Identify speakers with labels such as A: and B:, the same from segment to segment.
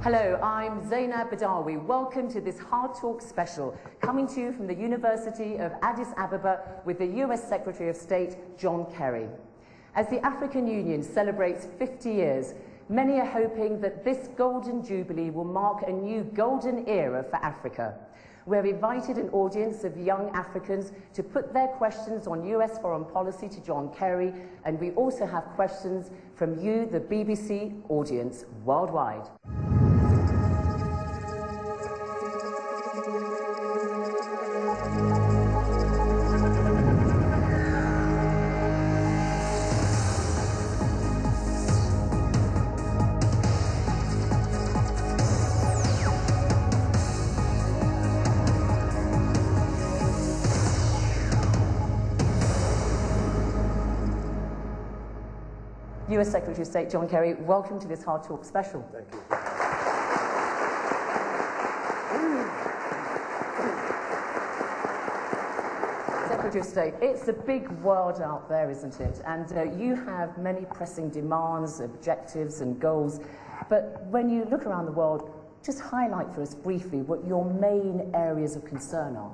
A: Hello, I'm Zainab Badawi. Welcome to this Hard Talk special, coming to you from the University of Addis Ababa with the US Secretary of State, John Kerry. As the African Union celebrates 50 years, many are hoping that this Golden Jubilee will mark a new golden era for Africa. We've invited an audience of young Africans to put their questions on US foreign policy to John Kerry, and we also have questions from you, the BBC audience worldwide. US Secretary of State John Kerry, welcome to this Hard Talk special.
B: Thank you.
A: Secretary of State, it's a big world out there, isn't it? And you have many pressing demands, objectives and goals. But when you look around the world, just highlight for us briefly what your main areas of concern are.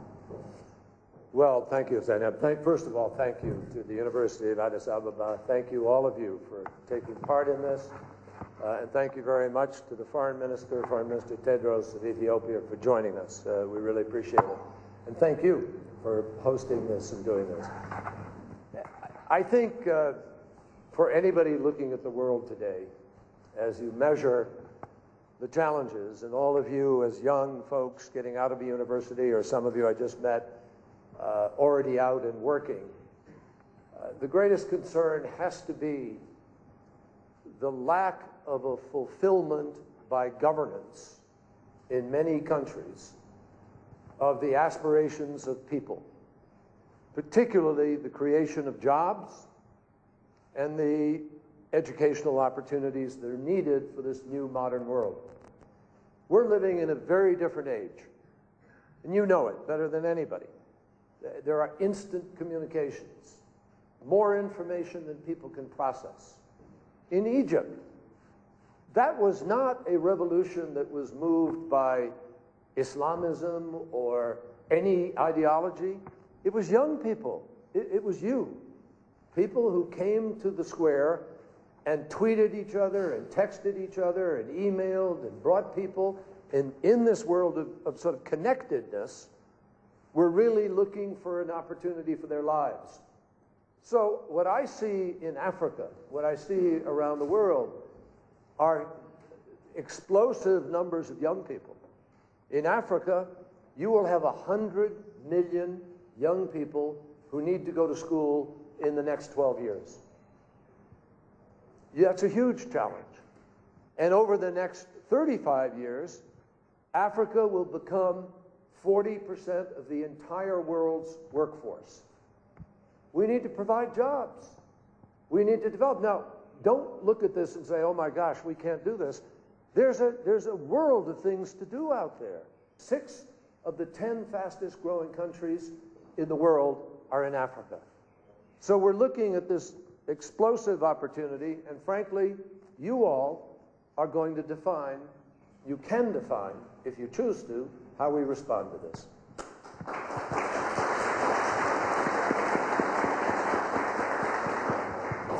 B: Well, thank you, Zainab. First of all, thank you to the University of Addis Ababa. Thank you, all of you, for taking part in this. And thank you very much to the Foreign Minister Tedros of Ethiopia, for joining us. We really appreciate it. And thank you for hosting this and doing this. I think for anybody looking at the world today, as you measure the challenges, and all of you as young folks getting out of a university, or some of you I just met, already out and working, the greatest concern has to be the lack of a fulfillment by governance in many countries of the aspirations of people, particularly the creation of jobs and the educational opportunities that are needed for this new modern world. We're living in a very different age, and you know it better than anybody. There are instant communications, more information than people can process. In Egypt, that was not a revolution that was moved by Islamism or any ideology. It was young people. It was you. People who came to the square and tweeted each other and texted each other and emailed and brought people in this world of sort of connectedness. We're really looking for an opportunity for their lives. So what I see in Africa, what I see around the world, are explosive numbers of young people. In Africa, you will have 100 million young people who need to go to school in the next 12 years. Yeah, that's a huge challenge. And over the next 35 years, Africa will become 40% of the entire world's workforce. We need to provide jobs. We need to develop. Now, don't look at this and say, oh my gosh, we can't do this. There's a world of things to do out there. 6 of the 10 fastest growing countries in the world are in Africa. So we're looking at this explosive opportunity, and frankly, you all are going to define, you can define, if you choose to, how we respond to this.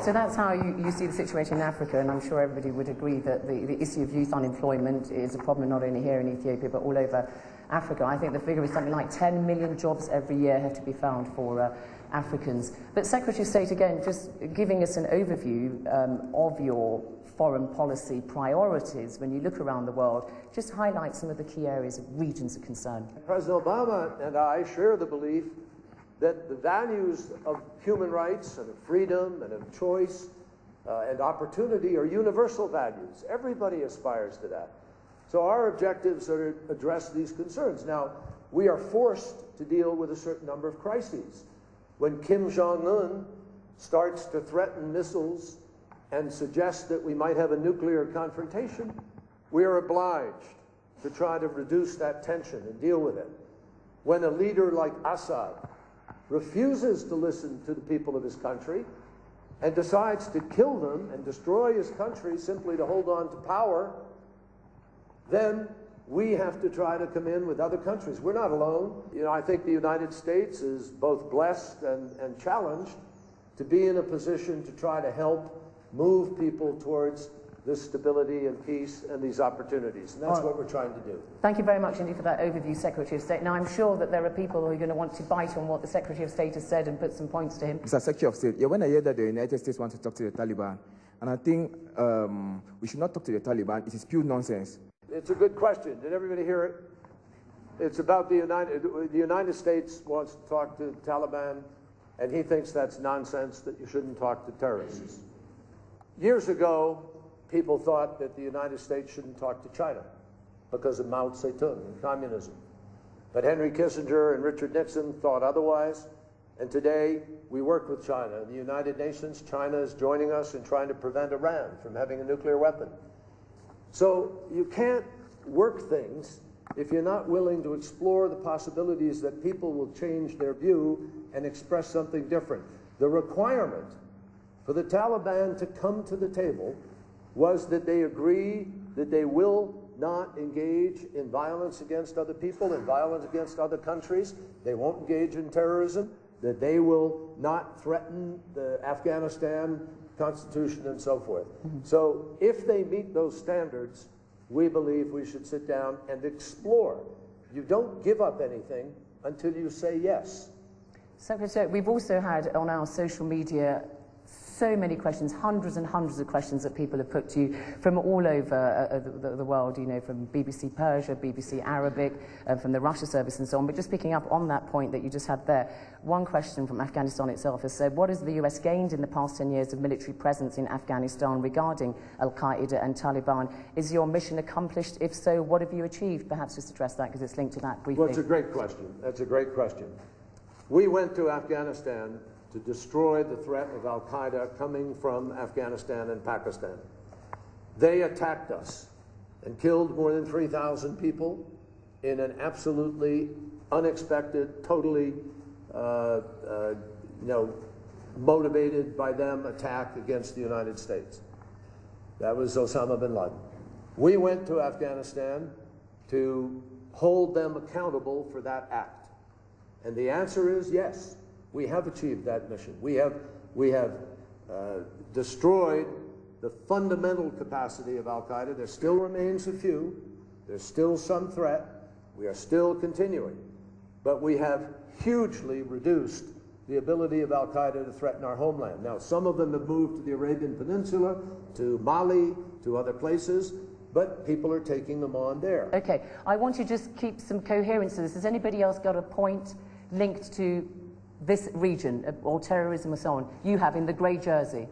A: So that's how you see the situation in Africa, and I'm sure everybody would agree that the issue of youth unemployment is a problem not only here in Ethiopia but all over Africa. I think the figure is something like 10 million jobs every year have to be found for Africans. But Secretary of State, again, just giving us an overview of your foreign policy priorities when you look around the world, just highlight some of the key areas of regions of concern.
B: President Obama and I share the belief that the values of human rights and of freedom and of choice and opportunity are universal values. Everybody aspires to that. So our objectives are to address these concerns. Now, we are forced to deal with a certain number of crises. When Kim Jong-un starts to threaten missiles and suggest that we might have a nuclear confrontation, we are obliged to try to reduce that tension and deal with it. When a leader like Assad refuses to listen to the people of his country and decides to kill them and destroy his country simply to hold on to power, then we have to try to come in with other countries. We're not alone. You know, I think the United States is both blessed and challenged to be in a position to try to help move people towards this stability and peace and these opportunities. And that's what we're trying to do.
A: Thank you very much indeed for that overview, Secretary of State. Now, I'm sure that there are people who are going to want to bite on what the Secretary of State has said and put some points to him.
C: Mr. Secretary of State, when I hear that the United States wants to talk to the Taliban, and I think we should not talk to the Taliban, it is pure nonsense.
B: It's a good question. Did everybody hear it? It's about the United States wants to talk to the Taliban, and he thinks that's nonsense, that you shouldn't talk to terrorists. Years ago, people thought that the United States shouldn't talk to China because of Mao Zedong and communism. But Henry Kissinger and Richard Nixon thought otherwise, and today we work with China. In the United Nations, China is joining us in trying to prevent Iran from having a nuclear weapon. So you can't work things if you're not willing to explore the possibilities that people will change their view and express something different. The requirement for the Taliban to come to the table was that they agree that they will not engage in violence against other people, in violence against other countries. They won't engage in terrorism, that they will not threaten the Afghanistan Constitution and so forth. So if they meet those standards, we believe we should sit down and explore. You don't give up anything until you say yes.
A: Secretary, we've also had on our social media so many questions, hundreds and hundreds of questions that people have put to you from all over the world, you know, from BBC Persia, BBC Arabic, from the Russia service and so on. But just picking up on that point that you just had there, one question from Afghanistan itself has said, what has the US gained in the past 10 years of military presence in Afghanistan regarding Al-Qaeda and Taliban? Is your mission accomplished? If so, what have you achieved? Perhaps just address that because it's linked to that briefly.
B: Well, it's a great question. That's a great question. We went to Afghanistan to destroy the threat of Al-Qaeda coming from Afghanistan and Pakistan. They attacked us and killed more than 3,000 people in an absolutely unexpected, totally motivated by them attack against the United States. That was Osama bin Laden. We went to Afghanistan to hold them accountable for that act. And the answer is yes. We have achieved that mission. We have destroyed the fundamental capacity of Al-Qaeda. There still remains a few. There's still some threat. We are still continuing. But we have hugely reduced the ability of Al-Qaeda to threaten our homeland. Now, some of them have moved to the Arabian Peninsula, to Mali, to other places, but people are taking them on there.
A: Okay, I want to just keep some coherence to this. Has anybody else got a point linked to this region or terrorism or so on? You have in the grey jersey.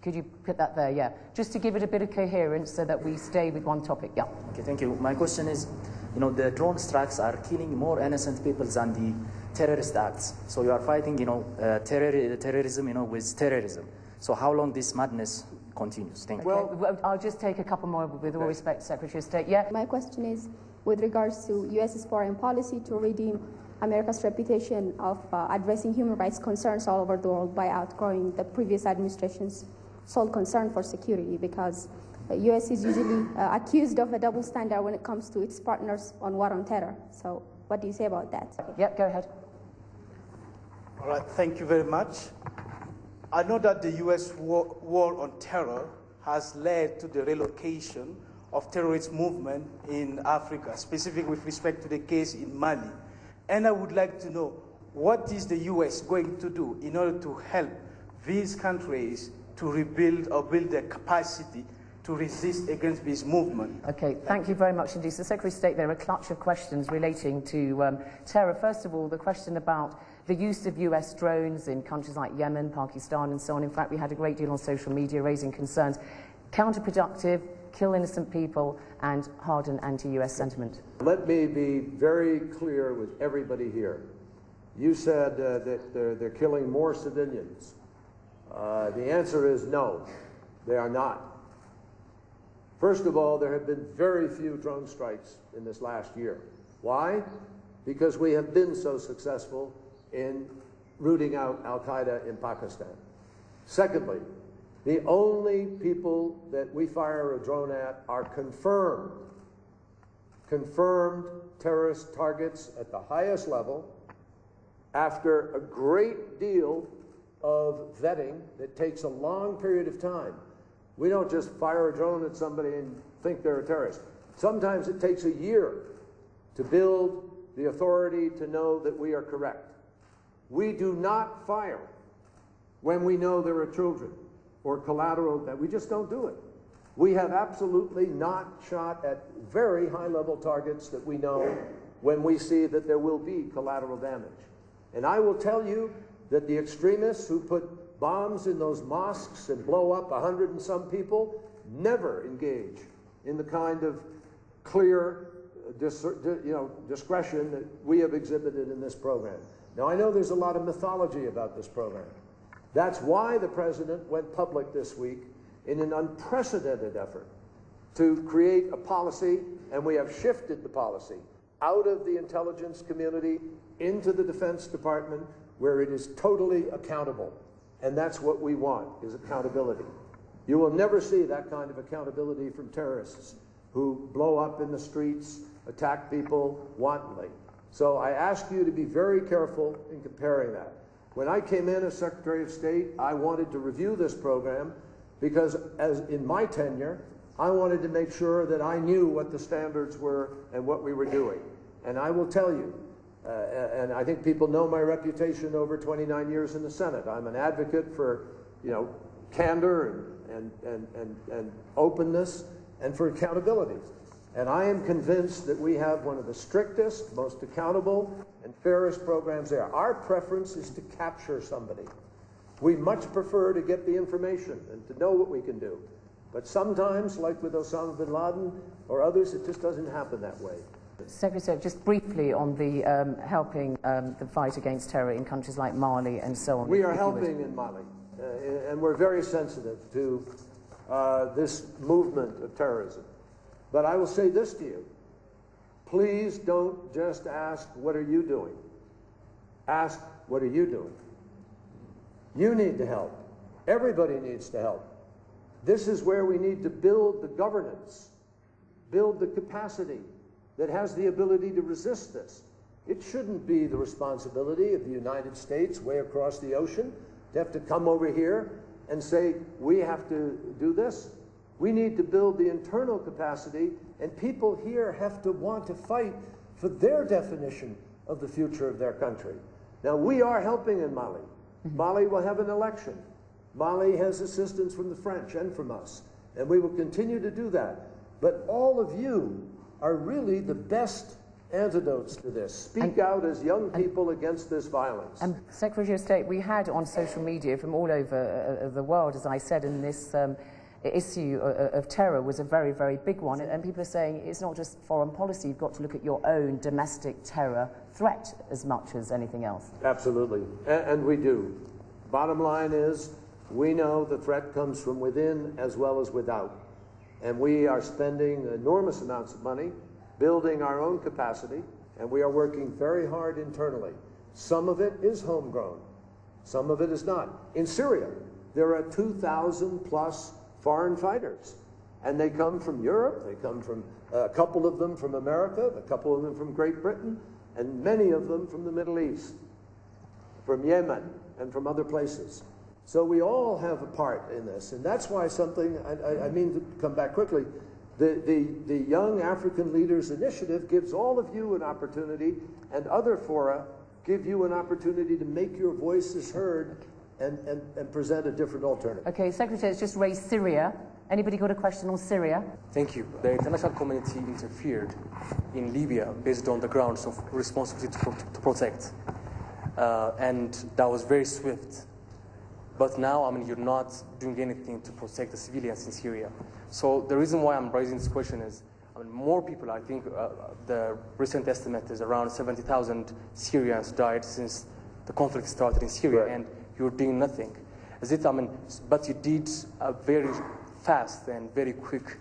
A: Could you put that there? Yeah. Just to give it a bit of coherence so that we stay with one topic. Yeah.
D: Okay, thank you. My question is, you know, the drone strikes are killing more innocent people than the terrorist acts. So you are fighting, you know, terrorism, you know, with terrorism. So how long this madness continues? Thank you.
A: Well, I'll just take a couple more with all respect, Secretary of State. Yeah.
E: My question is with regards to U.S.'s foreign policy to redeem America's reputation of addressing human rights concerns all over the world by outgrowing the previous administration's sole concern for security, because the U.S. is usually accused of a double standard when it comes to its partners on war on terror. So what do you say about that?
A: Yep, go ahead.
F: All right, thank you very much. I know that the U.S. war on terror has led to the relocation of terrorist movement in Africa, specifically with respect to the case in Mali. And I would like to know, what is the U.S. going to do in order to help these countries to rebuild or build their capacity to resist against this movement?
A: Okay, thank you very much indeed. So, Secretary of State, there are a clutch of questions relating to terror. First of all, the question about the use of US drones in countries like Yemen, Pakistan, and so on. In fact, we had a great deal on social media raising concerns. Counterproductive, kill innocent people, and harden anti-US sentiment.
B: Let me be very clear with everybody here. You said that they're killing more civilians. The answer is no, they are not. First of all, there have been very few drone strikes in this last year. Why? Because we have been so successful in rooting out Al-Qaeda in Pakistan. Secondly, the only people that we fire a drone at are confirmed confirmed terrorist targets at the highest level after a great deal of vetting that takes a long period of time. We don't just fire a drone at somebody and think they're a terrorist. Sometimes it takes a year to build the authority to know that we are correct. We do not fire when we know there are children or collateral, that we just don't do it. We have absolutely not shot at very high-level targets that we know when we see that there will be collateral damage. And I will tell you that the extremists who put bombs in those mosques and blow up 100 and some people never engage in the kind of clear discretion that we have exhibited in this program. Now, I know there's a lot of mythology about this program. That's why the president went public this week in an unprecedented effort to create a policy, and we have shifted the policy out of the intelligence community into the Defense Department, where it is totally accountable. And that's what we want, is accountability. You will never see that kind of accountability from terrorists who blow up in the streets, attack people wantonly. So I ask you to be very careful in comparing that. When I came in as Secretary of State, I wanted to review this program because, as in my tenure, I wanted to make sure that I knew what the standards were and what we were doing. And I will tell you, and I think people know my reputation over 29 years in the Senate. I'm an advocate for, candor and openness and for accountability. And I am convinced that we have one of the strictest, most accountable, and fairest programs there. Our preference is to capture somebody. We much prefer to get the information and to know what we can do. But sometimes, like with Osama bin Laden or others, it just doesn't happen that way.
A: Secretary, just briefly on the helping the fight against terror in countries like Mali and so on.
B: We are helping in Mali, and we're very sensitive to this movement of terrorism. But I will say this to you. Please don't just ask, what are you doing? Ask, what are you doing? You need to help. Everybody needs to help. This is where we need to build the governance, build the capacity that has the ability to resist this. It shouldn't be the responsibility of the United States way across the ocean to have to come over here and say, we have to do this. We need to build the internal capacity, and people here have to want to fight for their definition of the future of their country. Now, we are helping in Mali. Mali will have an election. Mali has assistance from the French and from us, and we will continue to do that. But all of you are really the best antidotes to this. Speak out as young people against this violence.
A: And Secretary of State, we had on social media from all over the world, as I said, in this issue of terror was a very, very big one. And people are saying it's not just foreign policy, you've got to look at your own domestic terror threat as much as anything else.
B: Absolutely, and we do. Bottom line is, we know the threat comes from within as well as without. And we are spending enormous amounts of money building our own capacity, and we are working very hard internally. Some of it is homegrown, some of it is not. In Syria, there are 2,000 plus foreign fighters, and they come from Europe, they come from a couple of them from America, a couple of them from Great Britain, and many of them from the Middle East, from Yemen, and from other places. So we all have a part in this, and that's why something, I mean to come back quickly, the Young African Leaders Initiative gives all of you an opportunity, and other fora give you an opportunity to make your voices heard and present a different alternative.
A: Okay, Secretary, it's just raised Syria. Anybody got a question on Syria?
G: Thank you. The international community interfered in Libya based on the grounds of responsibility to protect. And that was very swift. But now, you're not doing anything to protect the civilians in Syria. So the reason why I'm raising this question is, more people, I think the recent estimate is around 70,000 Syrians died since the conflict started in Syria, right. And you're doing nothing. Is it, but you did a very fast and very quick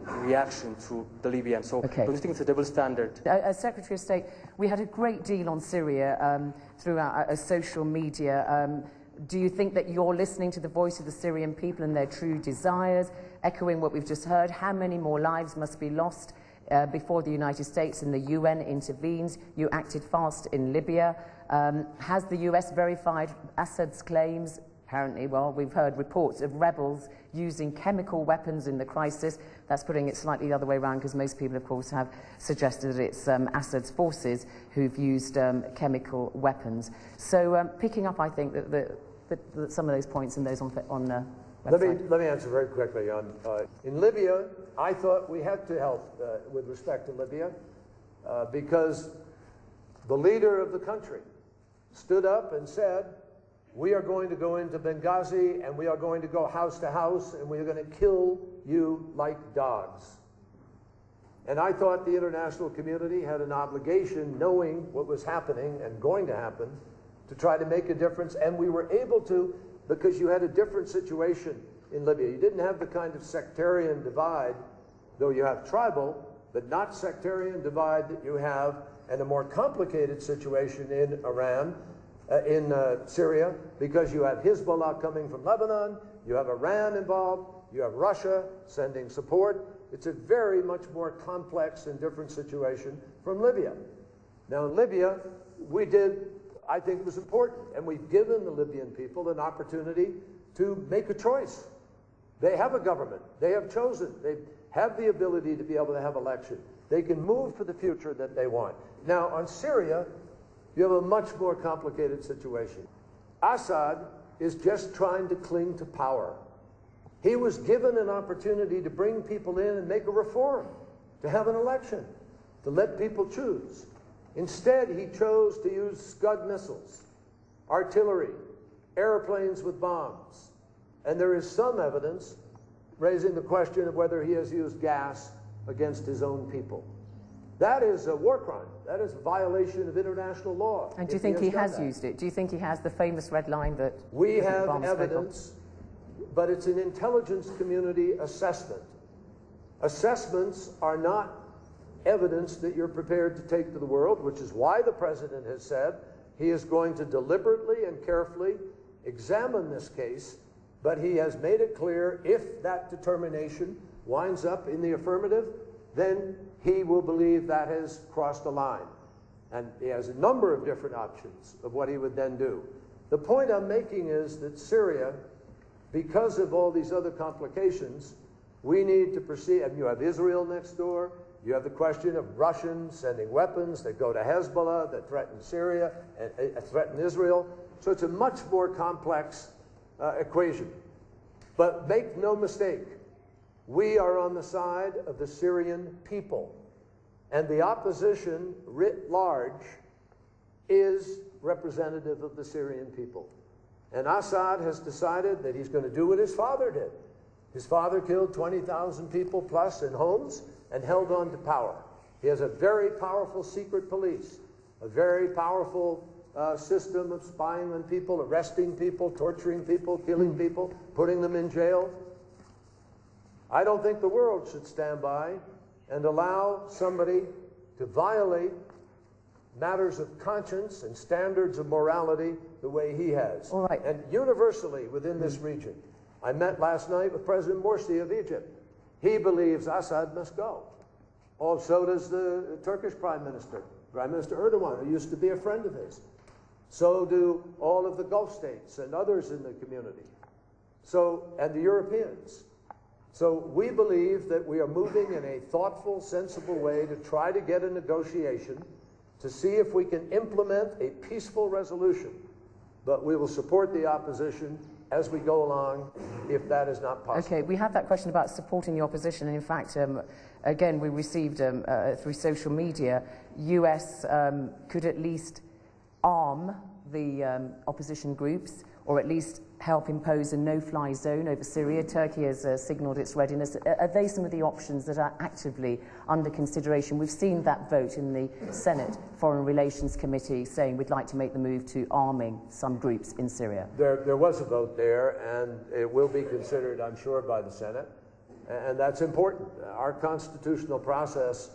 G: reaction to the Libyans. So
A: okay.
G: Don't you think it's a double standard?
A: As Secretary of State, we had a great deal on Syria through our social media. Do you think that you're listening to the voice of the Syrian people and their true desires, echoing what we've just heard? How many more lives must be lost before the United States and the UN intervened. You acted fast in Libya. Has the US verified Assad's claims? Apparently, well, we've heard reports of rebels using chemical weapons in the crisis. That's putting it slightly the other way around, because most people, of course, have suggested that it's Assad's forces who've used chemical weapons. So picking up, I think, that some of those points and those on website.
B: Let me answer very quickly. In Libya, I thought we had to help with respect to Libya because the leader of the country stood up and said, we are going to go into Benghazi and we are going to go house to house and we are going to kill you like dogs. And I thought the international community had an obligation, knowing what was happening and going to happen, to try to make a difference. And we were able to, because you had a different situation in Libya. You didn't have the kind of sectarian divide, though you have tribal, but not sectarian divide that you have, and a more complicated situation in Iran, in Syria, because you have Hezbollah coming from Lebanon, you have Iran involved, you have Russia sending support. It's a very much more complex and different situation from Libya. Now in Libya, we did, I think it was important, and we've given the Libyan people an opportunity to make a choice. They have a government, they have chosen, they have the ability to be able to have election. They can move for the future that they want. Now on Syria, you have a much more complicated situation. Assad is just trying to cling to power. He was given an opportunity to bring people in and make a reform, to have an election, to let people choose. Instead, he chose to use Scud missiles, artillery, airplanes with bombs. And there is some evidence raising the question of whether he has used gas against his own people. That is a war crime. That is a violation of international law.
A: And do you think he has used it? Do you think he has the famous red line that
B: we have evidence, but it's an intelligence community assessment. Assessments are not evidence that you're prepared to take to the world, which is why the president has said he is going to deliberately and carefully examine this case, but he has made it clear if that determination winds up in the affirmative, then he will believe that has crossed a line. And he has a number of different options of what he would then do. The point I'm making is that Syria, because of all these other complications, we need to proceed. And you have Israel next door. You have the question of Russians sending weapons that go to Hezbollah, that threaten Syria, and threaten Israel. So it's a much more complex equation. But make no mistake, we are on the side of the Syrian people. And the opposition, writ large, is representative of the Syrian people. And Assad has decided that he's going to do what his father did. His father killed 20,000 people plus in homes and held on to power. He has a very powerful secret police, a very powerful system of spying on people, arresting people, torturing people, killing people, putting them in jail. I don't think the world should stand by and allow somebody to violate matters of conscience and standards of morality the way he has.
A: All right.
B: And universally within this region. I met last night with President Morsi of Egypt. He believes Assad must go. Oh, so does the Turkish Prime Minister Erdogan, who used to be a friend of his. So do all of the Gulf states and others in the community. And the Europeans. So we believe that we are moving in a thoughtful, sensible way to try to get a negotiation to see if we can implement a peaceful resolution. But we will support the opposition as we go along if that is not possible.
A: Okay, we have that question about supporting the opposition. And in fact, again, we received through social media, US could at least arm the opposition groups, or at least help impose a no-fly zone over Syria. Turkey has signalled its readiness. Are they some of the options that are actively under consideration? We've seen that vote in the Senate Foreign Relations Committee saying we'd like to make the move to arming some groups in Syria.
B: There was a vote there, and it will be considered, I'm sure, by the Senate, and that's important. Our constitutional process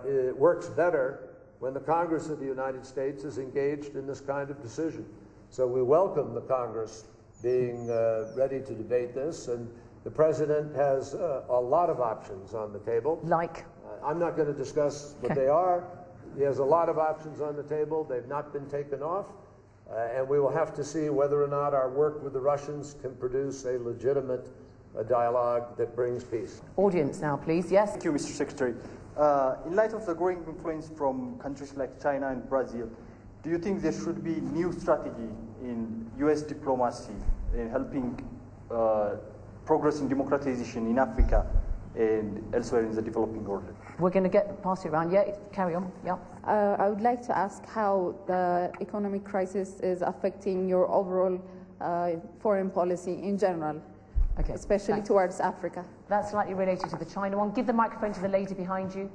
B: it works better when the Congress of the United States is engaged in this kind of decision. So we welcome the Congress being ready to debate this, and the President has a lot of options on the table.
A: Like?
B: I'm not going to discuss what they are. He has a lot of options on the table. They've not been taken off. And we will have to see whether or not our work with the Russians can produce a legitimate dialogue that brings peace.
A: Audience now, please. Yes?
H: Thank you, Mr. Secretary. In light of the growing influence from countries like China and Brazil, do you think there should be new strategy in U.S. diplomacy in helping progress in democratization in Africa and elsewhere in the developing world?
A: We're going to pass it around. Yeah, carry on. Yeah.
I: I would like to ask how the economic crisis is affecting your overall foreign policy in general,
A: Okay.
I: especially towards Africa.
A: That's slightly related to the China one. Give the microphone to the lady behind you.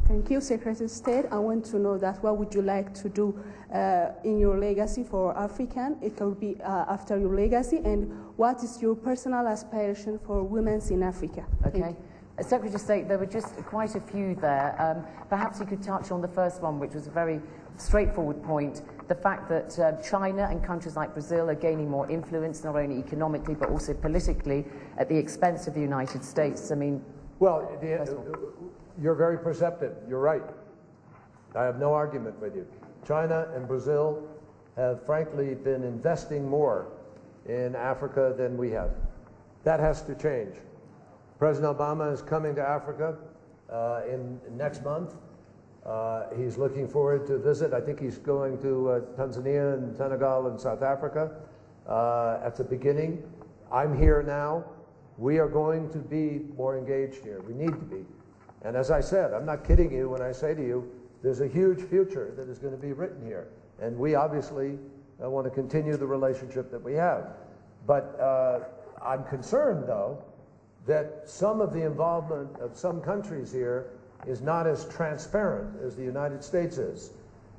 J: Thank you, Secretary of State. I want to know that what would you like to do in your legacy for African? It could be after your legacy, and what is your personal aspiration for women in Africa?
A: Okay. Secretary of State, there were just quite a few there. Perhaps you could touch on the first one, which was a very straightforward point, the fact that China and countries like Brazil are gaining more influence, not only economically but also politically, at the expense of the United States. I mean...
B: Well, you're very perceptive. You're right. I have no argument with you. China and Brazil have frankly been investing more in Africa than we have. That has to change. President Obama is coming to Africa in next month. He's looking forward to visit. I think he's going to Tanzania and Senegal and South Africa at the beginning. I'm here now. We are going to be more engaged here. We need to be. And as I said, I'm not kidding you when I say to you, there's a huge future that is going to be written here. And we obviously want to continue the relationship that we have. But I'm concerned, though, that some of the involvement of some countries here is not as transparent as the United States is.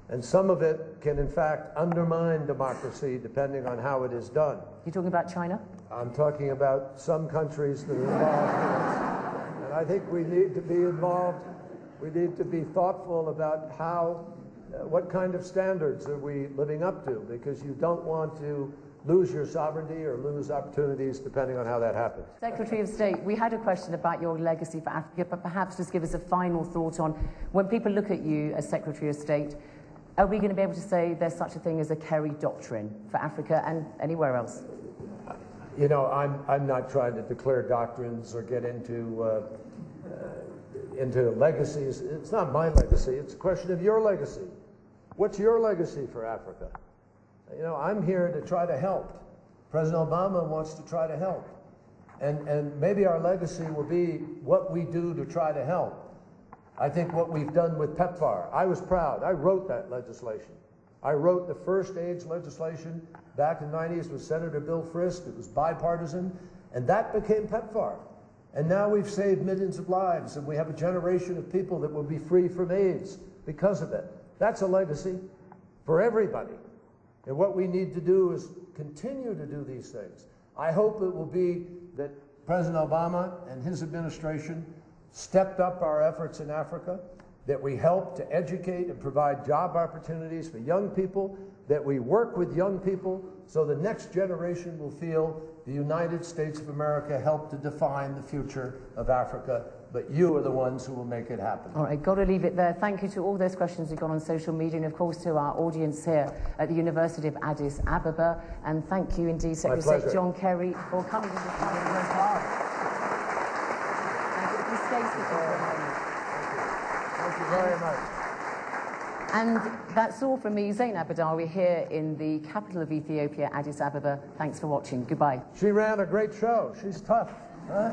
B: And some of it can, in fact, undermine democracy depending on how it is done.
A: You're talking about China?
B: I'm talking about some countries that are involved in this. And I think we need to be involved. We need to be thoughtful about how, what kind of standards are we living up to, because you don't want to lose your sovereignty or lose opportunities depending on how that happens.
A: Secretary of State, we had a question about your legacy for Africa, but perhaps just give us a final thought on when people look at you as Secretary of State, are we going to be able to say there's such a thing as a Kerry doctrine for Africa and anywhere else?
B: You know, I'm not trying to declare doctrines or get into legacies. It's not my legacy. It's a question of your legacy. What's your legacy for Africa? You know, I'm here to try to help. President Obama wants to try to help. And maybe our legacy will be what we do to try to help. I think what we've done with PEPFAR, I was proud. I wrote that legislation. I wrote the first AIDS legislation back in the 90s with Senator Bill Frist. It was bipartisan, and that became PEPFAR. And now we've saved millions of lives, and we have a generation of people that will be free from AIDS because of it. That's a legacy for everybody. And what we need to do is continue to do these things. I hope it will be that President Obama and his administration stepped up our efforts in Africa, that we help to educate and provide job opportunities for young people, that we work with young people so the next generation will feel the United States of America helped to define the future of Africa, but you are the ones who will make it happen.
A: All right, got to leave it there. Thank you to all those questions we've got on social media, and of course to our audience here at the University of Addis Ababa. And thank you indeed, Secretary of State John Kerry, for coming to this part of the work. Thank you. Stay seated for a moment.
B: Thank you very much.
A: And that's all from me, Zainab Badawi, here in the capital of Ethiopia, Addis Ababa. Thanks for watching. Goodbye.
B: She ran a great show. She's tough. Huh?